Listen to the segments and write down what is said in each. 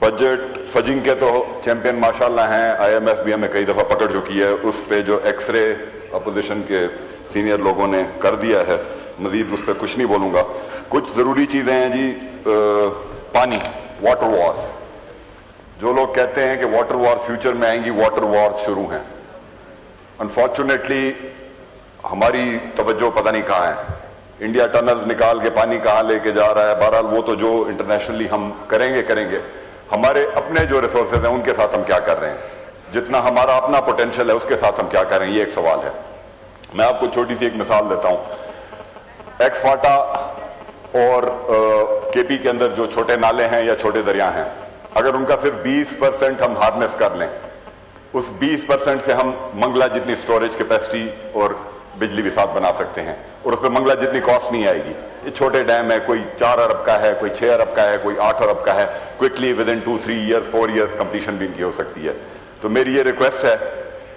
Budget fudging کے تو champion ماشاءاللہ ہیں, آئی ایم ایف بھی ہمیں کئی دفعہ پکڑ چکی ہے, اس پہ جو ایکس رے اپوزیشن کے سینئر لوگوں نے کر دیا ہے, مزید اس پہ کچھ نہیں بولوں گا. کچھ ضروری چیزیں ہیں جی. پانی, واٹر وارز, جو لوگ کہتے ہیں کہ واٹر وارز فیوچر میں آئیں گی, واٹر وارز شروع ہیں. انفارچونیٹلی ہماری توجہ پتہ نہیں کہاں ہے. انڈیا ٹنلز نکال کے پانی کہاں لے کے جا رہا ہے. بہرحال وہ تو جو انٹرنیشنلی ہم کریں گے. ہمارے اپنے جو ریسورسز ہیں ان کے ساتھ ہم کیا کر رہے ہیں, جتنا ہمارا اپنا پوٹینشیل ہے اس کے ساتھ ہم کیا کر رہے ہیں, یہ ایک سوال ہے. میں آپ کو چھوٹی سی ایک مثال دیتا ہوں. ایکس فاٹا اور کے پی کے اندر جو چھوٹے نالے ہیں یا چھوٹے دریا ہیں, اگر ان کا صرف 20% ہم ہارنس کر لیں, اس 20% سے ہم منگلہ جتنی سٹوریج کیپیسٹی اور بجلی بھی ساتھ بنا سکتے ہیں, اور اس پہ منگلہ جتنی کاسٹ نہیں آئے گی. یہ چھوٹے ڈیم ہے, کوئی 4 ارب کا ہے, کوئی 6 ارب کا ہے, کوئی 8 ارب کا ہے. کوئکلی ودن 2-3 ایئرز 4 ایئرز کمپلیشن بھی ان کی ہو سکتی ہے. تو میری یہ ریکویسٹ ہے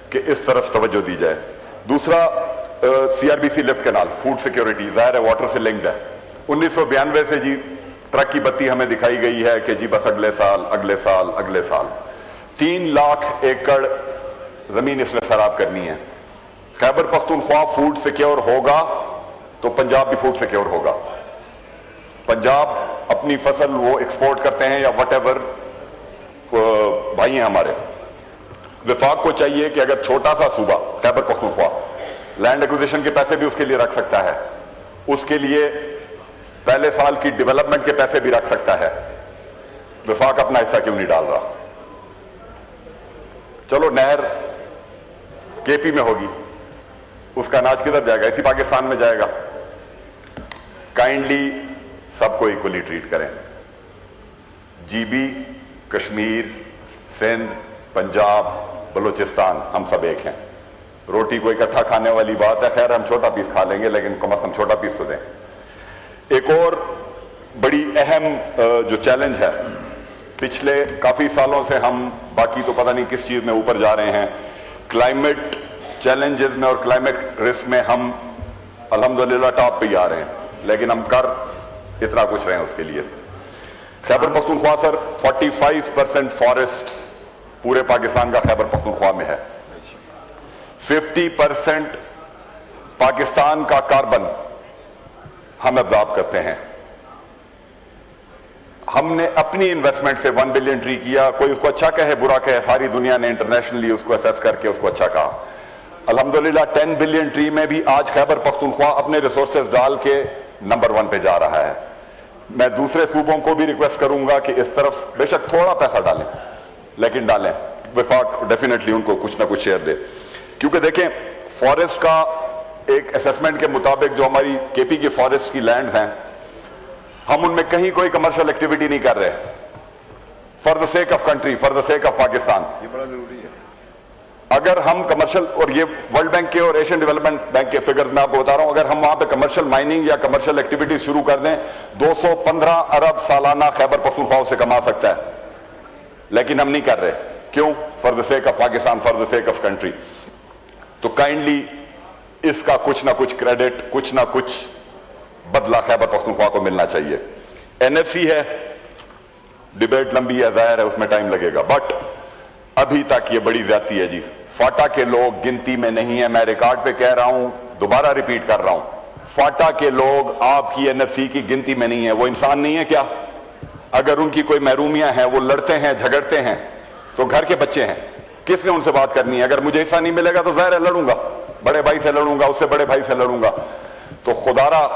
کہ اس طرف توجہ دی جائے. دوسرا, C R B C lift canal, food security, ظاہر ہے واٹر سے لنکڈ ہے. 1992 سے جی ٹرک کی بتی ہمیں دکھائی گئی ہے کہ جی بس اگلے سال 3 لاکھ ایکڑ زمین اس میں سیراب کرنی ہے. خیبر پختونخوا فوڈ سیکیور ہوگا تو پنجاب بھی فوڈ سیکیور ہوگا. پنجاب اپنی فصل وہ ایکسپورٹ کرتے ہیں یا وٹ ایور بھائی ہیں ہمارے. وفاق کو چاہیے کہ اگر چھوٹا سا صوبہ خیبر پختونخوا لینڈ ایکوزیشن کے پیسے بھی اس کے لیے رکھ سکتا ہے, اس کے لیے پہلے سال کی ڈیولپمنٹ کے پیسے بھی رکھ سکتا ہے. وفاق اپنا حصہ کیوں نہیں ڈال رہا؟ چلو نہر کے پی میں ہوگی, اس کا اناج کدھر جائے گا؟ اسی پاکستان میں جائے گا. کائنڈلی سب کو ایکولی ٹریٹ کریں. جی بی, کشمیر, سندھ, پنجاب, بلوچستان, ہم سب ایک ہیں. روٹی کو اکٹھا کھانے والی بات ہے, خیر ہم چھوٹا پیس کھا لیں گے لیکن کم از کم چھوٹا پیس تو دیں. ایک اور بڑی اہم جو چیلنج ہے, پچھلے کافی سالوں سے ہم باقی تو پتہ نہیں کس چیز میں اوپر جا رہے ہیں, کلائمیٹ چیلنجز میں اور کلائمیٹ رسک میں ہم الحمدللہ ٹاپ پہ ہی آ رہے ہیں, لیکن ہم کر اتنا کچھ رہے ہیں اس کے لیے. خیبر پختونخوا سر 45% فارسٹ پورے پاکستان کا خیبر پختونخوا میں ہے. 50% پاکستان کا کاربن ہم ابزارب کرتے ہیں. ہم نے اپنی انویسٹمنٹ سے 1 بلین ٹری کیا. کوئی اس کو اچھا کہے برا کہے, ساری دنیا نے انٹرنیشنلی اس کو اسیس کر کے اس کو اچھا کہا. الحمدللہ 10 بلین ٹری میں بھی آج خیبر پختونخوا اپنے ریسورسز ڈال کے نمبر 1 پہ جا رہا ہے. میں دوسرے صوبوں کو بھی ریکویسٹ کروں گا کہ اس طرف بے شک تھوڑا پیسہ ڈالیں, لیکن ڈالیں. وفاق ڈیفینیٹلی ان کو کچھ نہ کچھ شیئر دے, کیونکہ دیکھیں فارسٹ کا ایک اسیسمنٹ کے مطابق جو ہماری کے پی کی فارسٹ کی لینڈز ہیں, ہم ان میں کہیں کوئی کمرشل ایکٹیویٹی نہیں کر رہے. For the sake of country, for the sake of Pakistan. یہ بڑا ضروری ہے. اگر ہم کمرشل, اور یہ ورلڈ بینک کے اور ایشین ڈیولپمنٹ بینک کے فگرز میں آپ کو بتا رہا ہوں, اگر ہم وہاں پہ کمرشل مائننگ یا کمرشل ایکٹیویٹیز شروع کر دیں, 215 ارب سالانہ خیبر پختونخوا سے کما سکتا ہے, لیکن ہم نہیں کر رہے. کیوں؟ For the sake of Pakistan, for the sake of country. تو کائنڈلی اس کا کچھ نہ کچھ کریڈٹ, کچھ نہ کچھ بدلہ خیبر پختونخوا کو ملنا چاہیے. این ایف سی ہے, ڈیبیٹ لمبی ہے, ظاہر ہے اس میں ٹائم لگے گا, بٹ ابھی تک یہ بڑی زیادتی ہے جی. فاٹا کے لوگ گنتی میں نہیں ہیں. میں ریکارڈ پہ کہہ رہا ہوں, دوبارہ ریپیٹ کر رہا ہوں, فاٹا کے لوگ آپ کی این ایف سی کی گنتی میں نہیں ہیں. وہ انسان نہیں ہے کیا؟ اگر ان کی کوئی محرومیاں ہیں, وہ لڑتے ہیں, جھگڑتے ہیں, تو گھر کے بچے ہیں, کس نے ان سے بات کرنی ہے؟ اگر مجھے حصہ نہیں ملے گا تو ظاہر ہے لڑوں گا, بڑے بھائی سے لڑوں گا, اس سے بڑے بھائی سے لڑوں گا. تو خدا را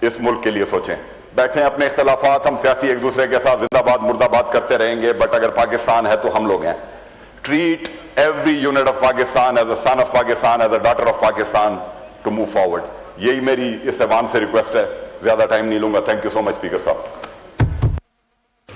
اس ملک کے لیے سوچیں. بیٹھیں اپنے اختلافات, ہم سیاسی ایک دوسرے کے ساتھ زندہ باد مرد آباد کرتے رہیں گے, بٹ اگر پاکستان ہے تو ہم لوگ ہیں. Treat every unit of Pakistan as a son of Pakistan, as a daughter of Pakistan to move forward. یہی میری اس ایوان سے ریکویسٹ ہے. زیادہ ٹائم نہیں لوں گا. Thank you so much speaker صاحب.